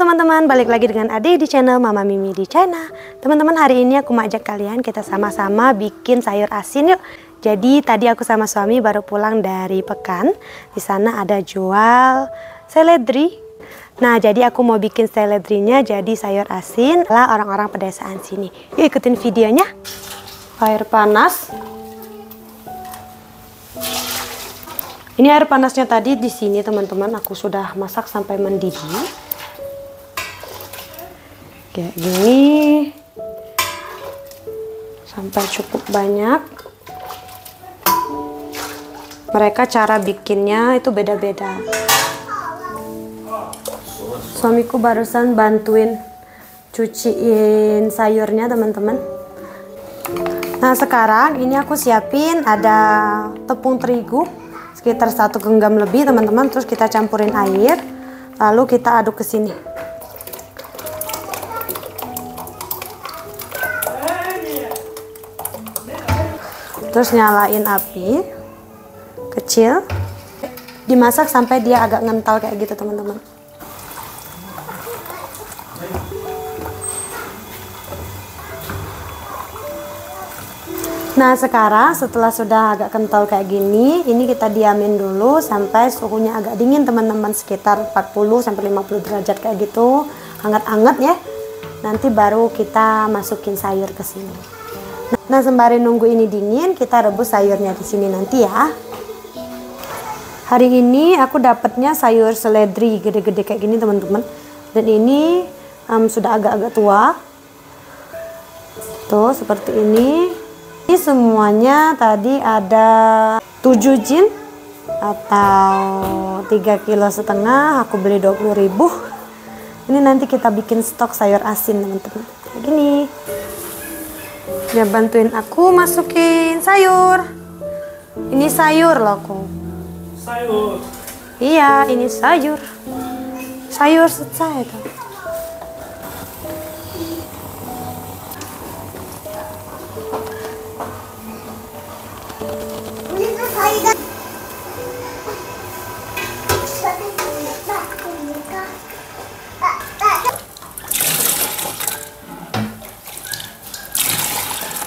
teman-teman, balik lagi dengan Ade di channel Mama Mimi di China. Teman-teman, hari ini aku mau ajak kalian kita sama-sama bikin sayur asin yuk. Jadi tadi aku sama suami baru pulang dari Pekan. Di sana ada jual seledri. Nah, jadi aku mau bikin seledrinya jadi sayur asin ala orang-orang pedesaan sini. Yuk ikutin videonya. Air panas. Ini air panasnya tadi di sini teman-teman, aku sudah masak sampai mendidih. Kayak gini. Sampai cukup banyak. Mereka cara bikinnya itu beda-beda. Suamiku barusan bantuin cuciin sayurnya teman-teman. Nah, sekarang ini aku siapin ada tepung terigu sekitar 1 genggam lebih teman-teman, terus kita campurin air lalu kita aduk ke sini. Terus nyalain api kecil, dimasak sampai dia agak ngental kayak gitu teman-teman. Nah, sekarang setelah sudah agak kental kayak gini, ini kita diamin dulu sampai suhunya agak dingin teman-teman, sekitar 40 sampai 50 derajat kayak gitu, hangat-hangat ya. Nanti baru kita masukin sayur ke sini. Nah, sembari nunggu ini dingin, kita rebus sayurnya di sini nanti ya. Hari ini aku dapatnya sayur seledri gede-gede kayak gini teman-teman. Dan ini sudah agak-agak tua. Tuh, seperti ini. Ini semuanya tadi ada 7 jin atau 3,5 kilo. Aku beli 20.000. Ini nanti kita bikin stok sayur asin teman-teman. Kayak gini. Dia bantuin aku masukin sayur. Ini sayur loh aku. Sayur. Iya, ini sayur. Sayur secai tuh.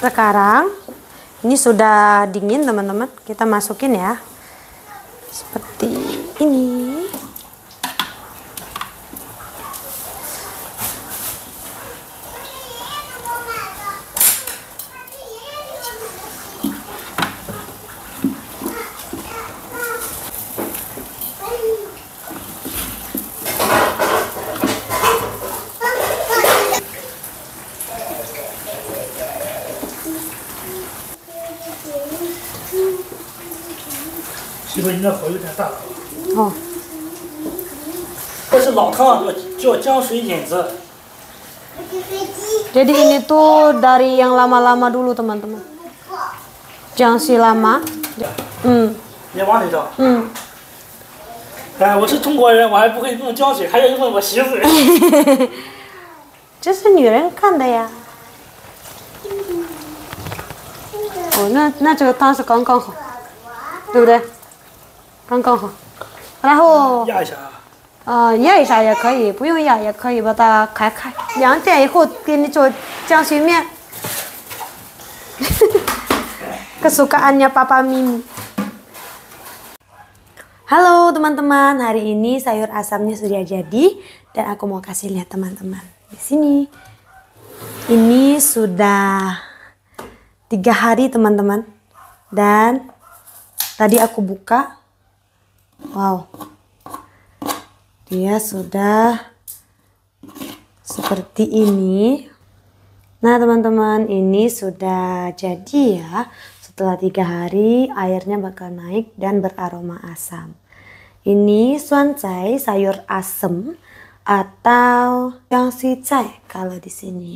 Sekarang ini sudah dingin teman-teman, kita masukin ya seperti ini.媳妇，你那火有点大。Oh. 这是老汤，叫浆水引子。 Jadi ini tuh dari yang lama-lama dulu teman-teman. Jiangxi lama. 你往里倒。 哎，我是中国人，我还不会用浆水，还要问我媳妇。这是女人看的呀。哦，那这个汤是刚刚好，对不对？刚刚好。然后压一下啊。压一下也可以，不用压也可以，把它开开。2点以后给你做浆水面。Kesukaannya Papa Mimi. Halo teman-teman, hari ini sayur asamnya sudah jadi dan aku mau kasih lihat teman-teman di sini. Ini sudah 3 hari teman-teman, dan tadi aku buka, wow, dia sudah seperti ini. Nah teman-teman, ini sudah jadi ya. Setelah 3 hari airnya bakal naik dan beraroma asam. Ini suancai, sayur asem atau jiangxi cai kalau di sini.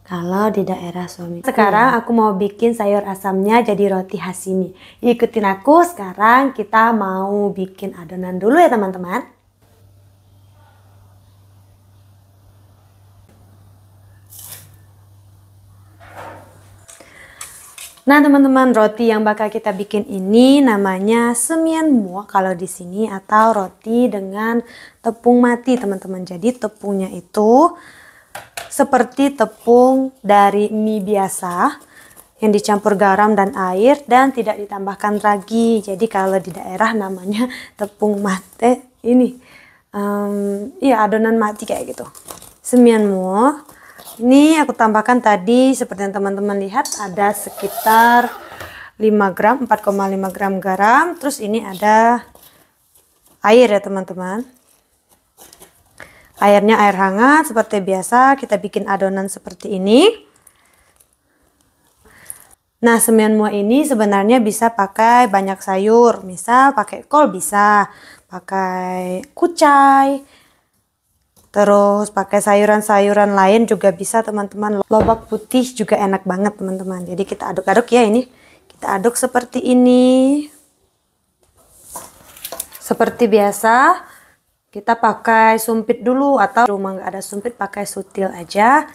Kalau di daerah suami. Sekarang aku mau bikin sayur asamnya jadi roti khas sini. Ikutin aku, sekarang kita mau bikin adonan dulu ya teman-teman. Nah teman-teman, roti yang bakal kita bikin ini namanya semianmo kalau di sini, atau roti dengan tepung mati teman-teman. Jadi tepungnya itu seperti tepung dari mie biasa yang dicampur garam dan air dan tidak ditambahkan ragi. Jadi kalau di daerah namanya tepung mate ini, iya adonan mati kayak gitu. Semianmo. Ini aku tambahkan tadi seperti yang teman-teman lihat ada sekitar 5 gram, 4,5 gram garam. Terus ini ada air ya teman-teman. Airnya air hangat seperti biasa, kita bikin adonan seperti ini. Nah semianmo ini sebenarnya bisa pakai banyak sayur, misal pakai kol bisa, pakai kucai, terus pakai sayuran-sayuran lain juga bisa teman-teman. Lobak putih juga enak banget teman-teman. Jadi kita aduk-aduk ya ini. Kita aduk seperti ini. Seperti biasa. Kita pakai sumpit dulu, atau rumah nggak ada sumpit pakai sutil aja.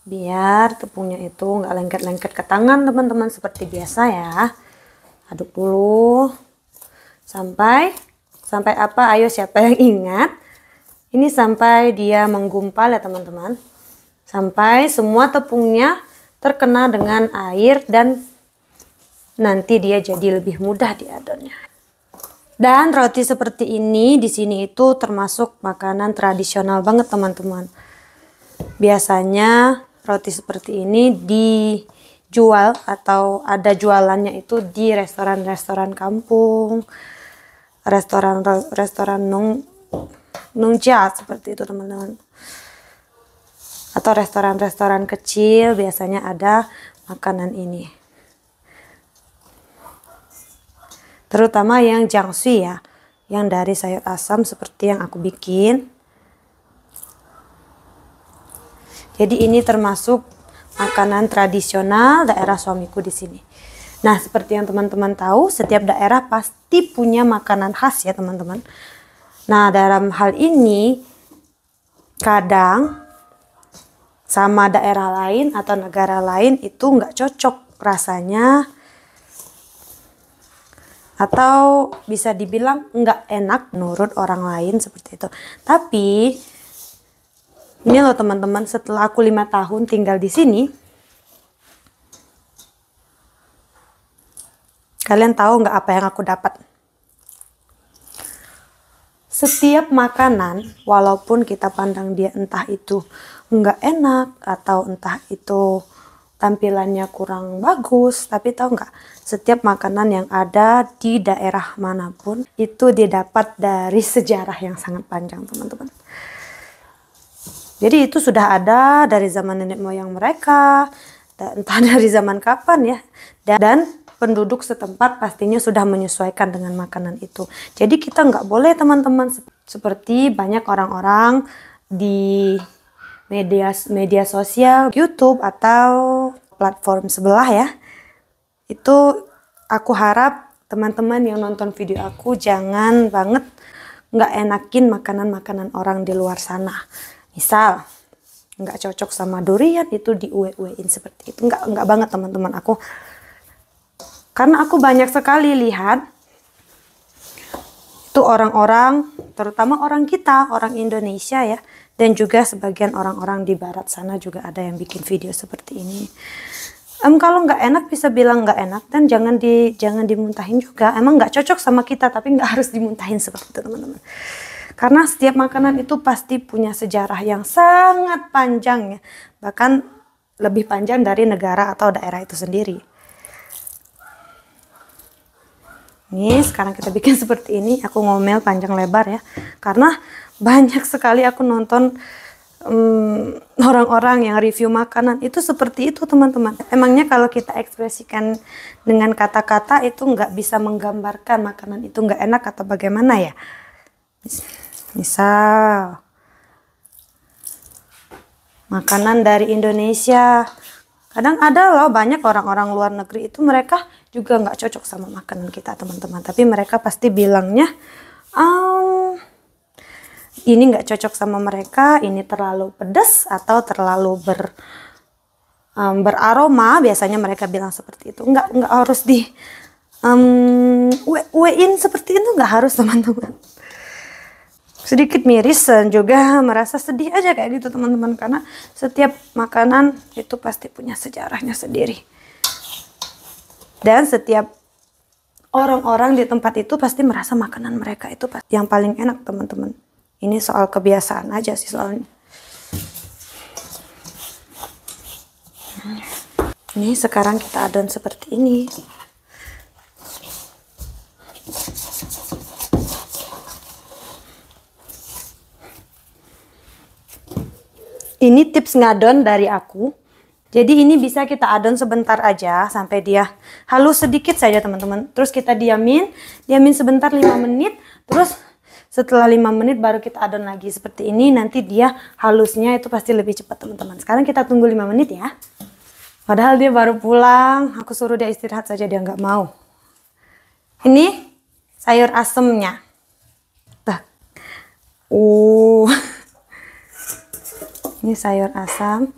Biar tepungnya itu nggak lengket-lengket ke tangan teman-teman, seperti biasa ya. Aduk dulu. Sampai apa? Ayo siapa yang ingat? Ini sampai dia menggumpal ya teman-teman. Sampai semua tepungnya terkena dengan air dan nanti dia jadi lebih mudah diadonnya. Dan roti seperti ini di sini itu termasuk makanan tradisional banget teman-teman. Biasanya roti seperti ini dijual atau ada jualannya itu di restoran-restoran kampung, restoran nungcia seperti itu teman-teman. Atau restoran-restoran kecil biasanya ada makanan ini. Terutama yang jiangsu ya, yang dari sayur asam seperti yang aku bikin. Jadi ini termasuk makanan tradisional daerah suamiku di sini. Nah, seperti yang teman-teman tahu, setiap daerah pasti punya makanan khas ya teman-teman. Nah, dalam hal ini kadang sama daerah lain atau negara lain itu nggak cocok rasanya, atau bisa dibilang nggak enak menurut orang lain seperti itu. Tapi ini loh teman-teman, setelah aku 5 tahun tinggal di sini, kalian tahu nggak apa yang aku dapat? Setiap makanan, walaupun kita pandang dia entah itu nggak enak atau entah itu tampilannya kurang bagus, tapi tahu nggak, setiap makanan yang ada di daerah manapun itu didapat dari sejarah yang sangat panjang teman-teman. Jadi itu sudah ada dari zaman nenek moyang mereka, entah dari zaman kapan ya, dan penduduk setempat pastinya sudah menyesuaikan dengan makanan itu. Jadi kita nggak boleh teman-teman seperti banyak orang-orang di media sosial, YouTube atau platform sebelah ya. Itu aku harap teman-teman yang nonton video aku jangan banget nggak enakin makanan-makanan orang di luar sana. Misal nggak cocok sama durian itu diue-uein seperti itu. Nggak banget teman-teman aku. Karena aku banyak sekali lihat itu orang-orang, terutama orang kita, orang Indonesia ya, dan juga sebagian orang-orang di barat sana juga ada yang bikin video seperti ini. Kalau nggak enak bisa bilang nggak enak, dan jangan dimuntahin juga. Emang nggak cocok sama kita, tapi nggak harus dimuntahin seperti itu teman-teman. Karena setiap makanan itu pasti punya sejarah yang sangat panjang ya, bahkan lebih panjang dari negara atau daerah itu sendiri. Nih sekarang kita bikin seperti ini. Aku ngomel panjang lebar ya, karena banyak sekali aku nonton orang-orang yang review makanan itu seperti itu teman-teman. Emangnya kalau kita ekspresikan dengan kata-kata itu nggak bisa menggambarkan makanan itu nggak enak atau bagaimana ya. Misal makanan dari Indonesia, kadang ada loh banyak orang-orang luar negeri itu mereka juga nggak cocok sama makanan kita teman-teman, tapi mereka pasti bilangnya ini nggak cocok sama mereka, ini terlalu pedas atau terlalu beraroma, biasanya mereka bilang seperti itu. Nggak harus di wein seperti itu, nggak harus teman-teman. Sedikit miris dan juga merasa sedih aja kayak gitu teman-teman, karena setiap makanan itu pasti punya sejarahnya sendiri. Dan setiap orang-orang di tempat itu pasti merasa makanan mereka itu yang paling enak teman-teman. Ini soal kebiasaan aja sih soalnya. Ini sekarang kita adon seperti ini. Ini tips ngadon dari aku. Jadi ini bisa kita adon sebentar aja sampai dia halus sedikit saja teman-teman. Terus kita diamin sebentar 5 menit. Terus setelah 5 menit baru kita adon lagi seperti ini. Nanti dia halusnya itu pasti lebih cepat teman-teman. Sekarang kita tunggu 5 menit ya. Padahal dia baru pulang. Aku suruh dia istirahat saja, dia nggak mau. Ini sayur asemnya. Ini sayur asam.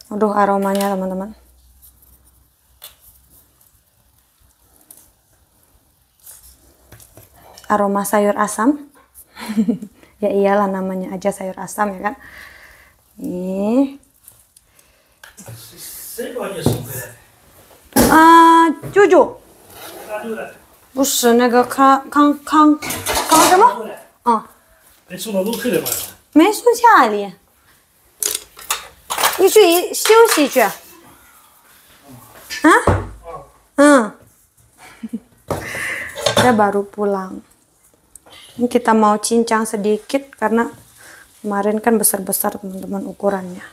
Aduh, aromanya teman-teman. Aroma sayur asam. Ya iyalah, namanya aja sayur asam ya kan. Ini. Cucu. 不是那个康什么？哦，没送到陆克的吗？没送家里。你去休息去。Dia baru pulang. Ini kita mau cincang sedikit karena kemarin kan besar-besar teman-teman ukurannya.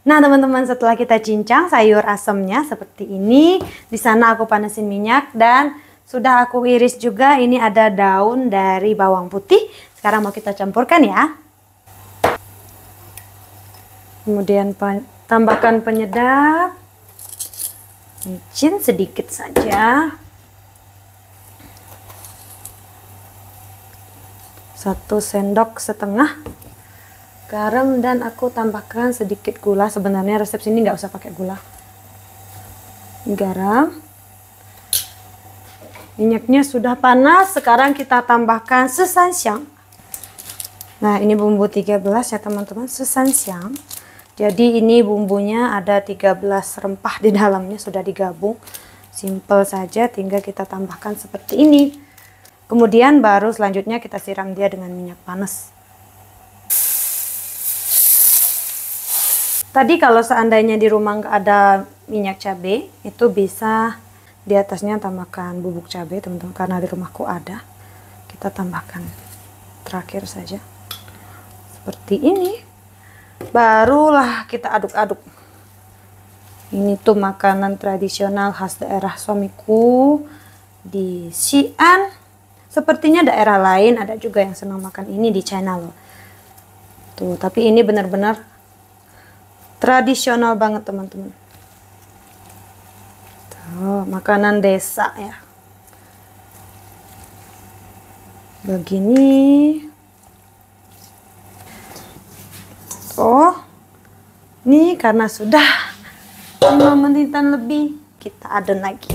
Nah teman-teman, setelah kita cincang sayur asamnya seperti ini, di sana aku panasin minyak dan sudah aku iris juga. Ini ada daun dari bawang putih. Sekarang mau kita campurkan ya. Kemudian tambahkan penyedap, micin sedikit saja, 1 sendok setengah garam, dan aku tambahkan sedikit gula. Sebenarnya resep sini nggak usah pakai gula. Garam. Minyaknya sudah panas. Sekarang kita tambahkan sesanxiang. Nah ini bumbu 13 ya teman-teman, sesanxiang. Jadi ini bumbunya ada 13 rempah di dalamnya, sudah digabung. Simple saja, tinggal kita tambahkan seperti ini. Kemudian baru selanjutnya kita siram dia dengan minyak panas. Tadi kalau seandainya di rumah nggak ada minyak cabai, itu bisa di atasnya tambahkan bubuk cabai teman-teman. Karena di rumahku ada, kita tambahkan terakhir saja. Seperti ini. Barulah kita aduk-aduk. Ini tuh makanan tradisional khas daerah suamiku di Xi'an. Sepertinya daerah lain ada juga yang senang makan ini di China loh. Tuh, tapi ini benar-benar tradisional banget teman-teman. Makanan desa ya. Begini. Ini karena sudah 5 menitan lebih, kita adon lagi.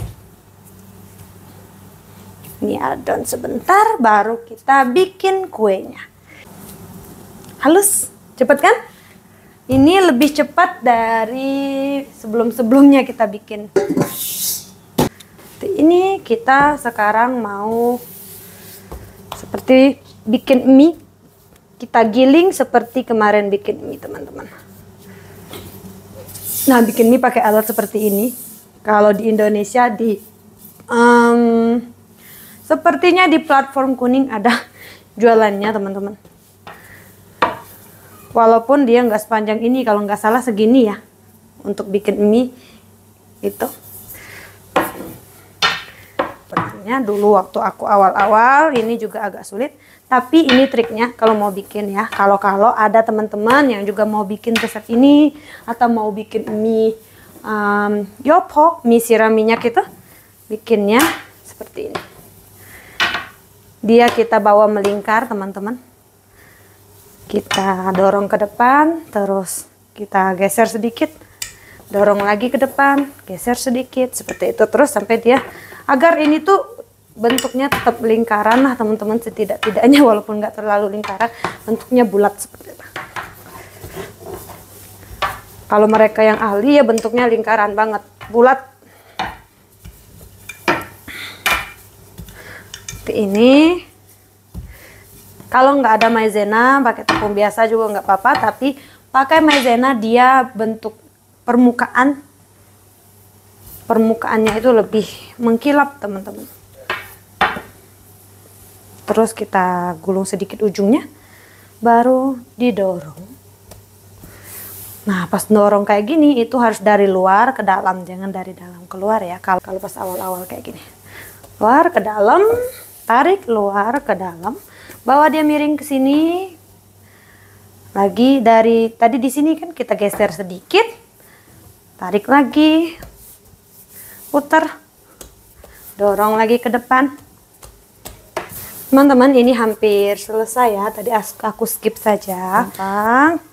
Ini adon sebentar, baru kita bikin kuenya. Halus, cepet kan? Ini lebih cepat dari sebelum-sebelumnya kita bikin. Ini kita sekarang mau seperti bikin mie. Kita giling seperti kemarin bikin mie teman-teman. Nah bikin mie pakai alat seperti ini. Kalau di Indonesia sepertinya di platform kuning ada jualannya teman-teman. Walaupun dia nggak sepanjang ini, kalau nggak salah segini ya untuk bikin mie itu. Sepertinya dulu waktu aku awal-awal ini juga agak sulit, tapi ini triknya kalau mau bikin ya. Kalau ada teman-teman yang juga mau bikin resep ini atau mau bikin mie yopo, mie siram minyak itu bikinnya seperti ini. Dia kita bawa melingkar teman-teman. Kita dorong ke depan, terus kita geser sedikit, dorong lagi ke depan, geser sedikit, seperti itu terus sampai dia, agar ini tuh bentuknya tetap lingkaran lah teman-teman, setidak-tidaknya walaupun nggak terlalu lingkaran, bentuknya bulat seperti itu. Kalau mereka yang ahli ya bentuknya lingkaran banget, bulat. Seperti ini. Kalau nggak ada maizena, pakai tepung biasa juga nggak apa-apa, tapi pakai maizena dia bentuk permukaannya itu lebih mengkilap teman-teman. Terus kita gulung sedikit ujungnya, baru didorong. Nah pas dorong kayak gini itu harus dari luar ke dalam, jangan dari dalam keluar ya. Kalau pas awal-awal kayak gini, luar ke dalam, tarik luar ke dalam, bawa dia miring ke sini. Lagi dari tadi di sini kan kita geser sedikit, tarik lagi, putar, dorong lagi ke depan. Teman-teman ini hampir selesai ya, tadi aku skip saja. Gampang.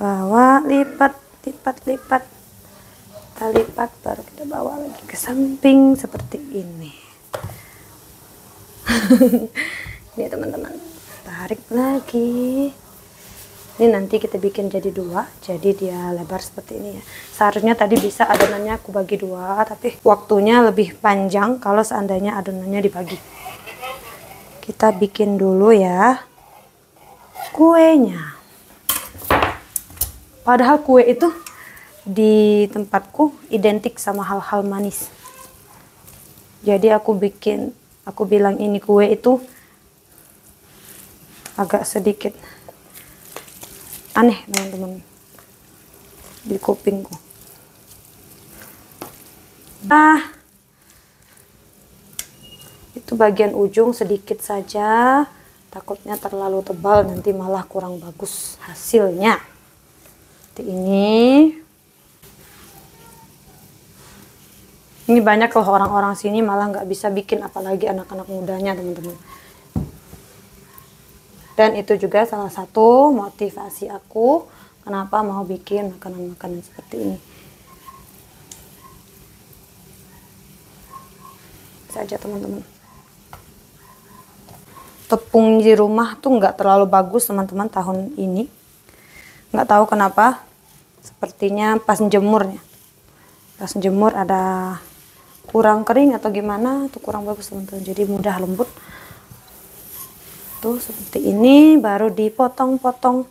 Bawa, lipat, lipat, kita lipat, baru kita bawa lagi ke samping seperti ini. Ini teman-teman, tarik lagi. Ini nanti kita bikin jadi dua, jadi dia lebar seperti ini ya. Seharusnya tadi bisa adonannya aku bagi dua, tapi waktunya lebih panjang kalau seandainya adonannya dibagi. Kita bikin dulu ya kuenya. Padahal kue itu di tempatku identik sama hal-hal manis. Jadi aku bilang ini kue itu agak sedikit aneh teman-teman di kupingku. Nah, itu bagian ujung sedikit saja, takutnya terlalu tebal nanti malah kurang bagus hasilnya. Seperti ini. Ini banyak loh orang-orang sini malah nggak bisa bikin, apalagi anak-anak mudanya teman-teman. Dan itu juga salah satu motivasi aku kenapa mau bikin makanan-makanan seperti ini. Saja teman-teman. Tepung di rumah tuh nggak terlalu bagus teman-teman tahun ini. Nggak tahu kenapa. Sepertinya pas jemurnya. Pas jemur ada kurang kering atau gimana, tuh kurang bagus teman-teman. Jadi mudah lembut. Tuh seperti ini, baru dipotong-potong.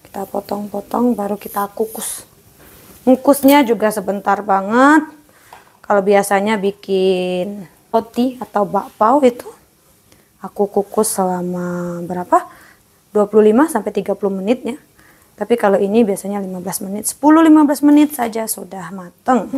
Kita potong-potong, baru kita kukus. Ngukusnya juga sebentar banget. Kalau biasanya bikin roti atau bakpao itu aku kukus selama berapa? 25-30 menit ya. Tapi kalau ini biasanya 15 menit, 10-15 menit saja sudah mateng.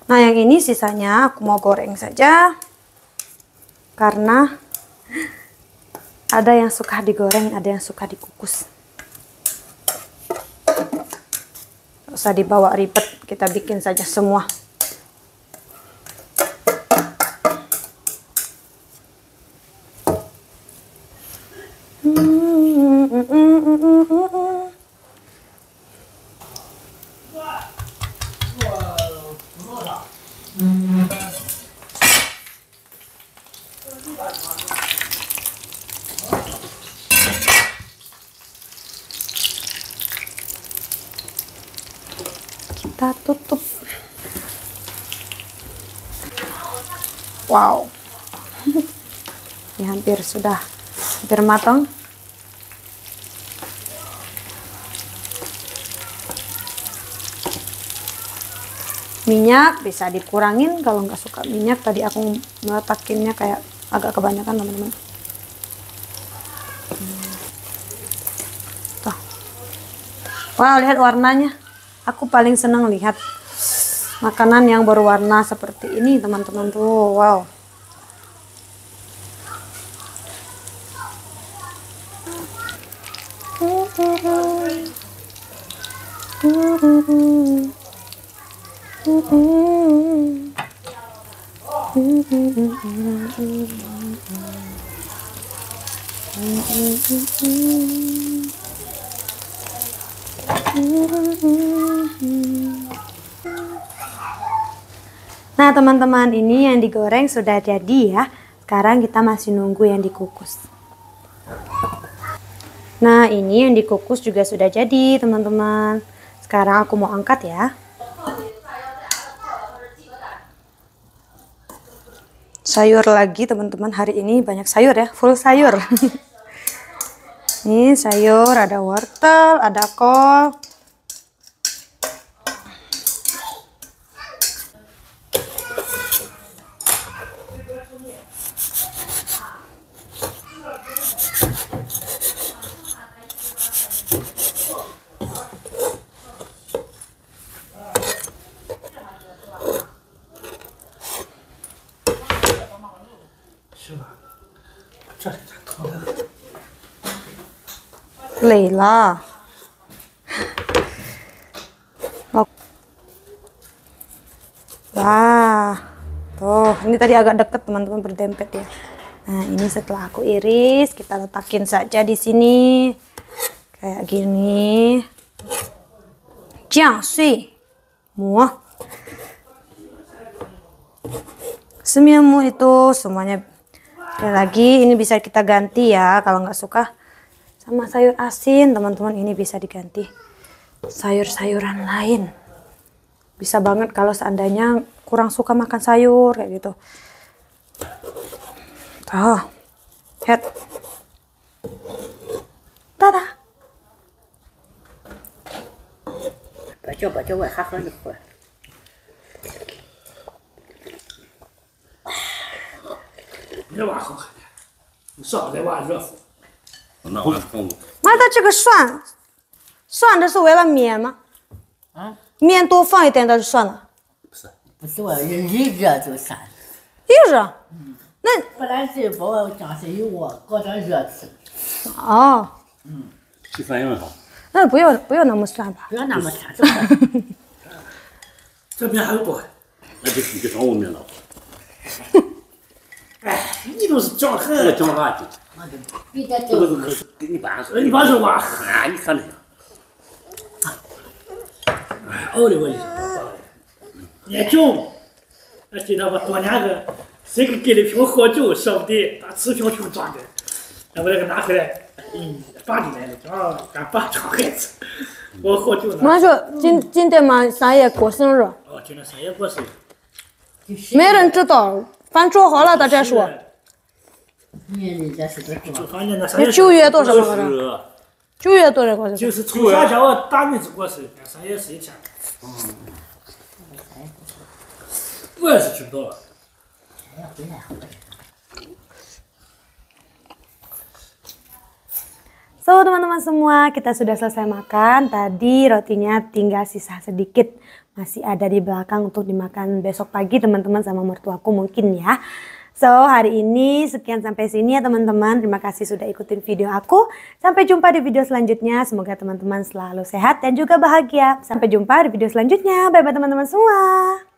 Nah yang ini sisanya aku mau goreng saja, karena ada yang suka digoreng, ada yang suka dikukus. Gak usah dibawa ribet, kita bikin saja semua. Kita tutup. Wow. Ini hampir matang. Minyak bisa dikurangin kalau nggak suka minyak. Tadi aku meletakinnya kayak agak kebanyakan teman-teman. Tuh. Wow, lihat warnanya. Aku paling senang lihat makanan yang berwarna seperti ini teman-teman tuh. Wow. Nah teman-teman, ini yang digoreng sudah jadi ya. Sekarang kita masih nunggu yang dikukus. Nah ini yang dikukus juga sudah jadi teman-teman. Sekarang aku mau angkat ya. Sayur lagi teman-teman, hari ini banyak sayur ya, full sayur. Ini sayur, ada wortel, ada kol. Leila. Wah, tuh ini tadi agak deket teman-teman, berdempet ya. Nah ini setelah aku iris, kita letakin saja di sini kayak gini. Jiangxi, muah. Semiamu itu semuanya. Sekali lagi ini bisa kita ganti ya, kalau nggak suka sama sayur asin teman-teman, ini bisa diganti sayur-sayuran lain. Bisa banget kalau seandainya kurang suka makan sayur kayak gitu. Oh, head. Tada. Coba hak lagi.别挖好喝的，你上来挖热乎。那我放过。妈的，这个蒜的是为了面吗？啊，面多放一点的就算了。不是我一热就散。一热，那本来是把我江水一窝，搞点热吃，哦，吃饭用好。那不要那么酸吧？不要那么酸。这边还有多。那就比个上我面了。哎，你都是讲这个很，讲啥去？比这这个都可是给你办事。你把这挖啊，你看这个。熬的我一研究，我记得我多年个，谁给了瓶好酒，舍不得，把瓷瓶装的，我那个拿回来，爸进来了，啊，俺爸尝孩子，我好酒呢。妈说今天嘛三爷过生日，哦，今天3月过生日，没人知道，饭做好了大家说。你人家是个就做，反正那3那月9月多少就来着是？9月多少过生日？就是从小叫我大妹子过生日，3月11天。我也是知不到了。回来回来。So teman-teman semua, kita sudah selesai makan. Tadi rotinya tinggal sisa sedikit, masih ada di belakang untuk dimakan besok pagi teman-teman sama mertuaku mungkin ya. So hari ini sekian sampai sini ya teman-teman. Terima kasih sudah ikutin video aku. Sampai jumpa di video selanjutnya. Semoga teman-teman selalu sehat dan juga bahagia. Sampai jumpa di video selanjutnya. Bye bye teman-teman semua.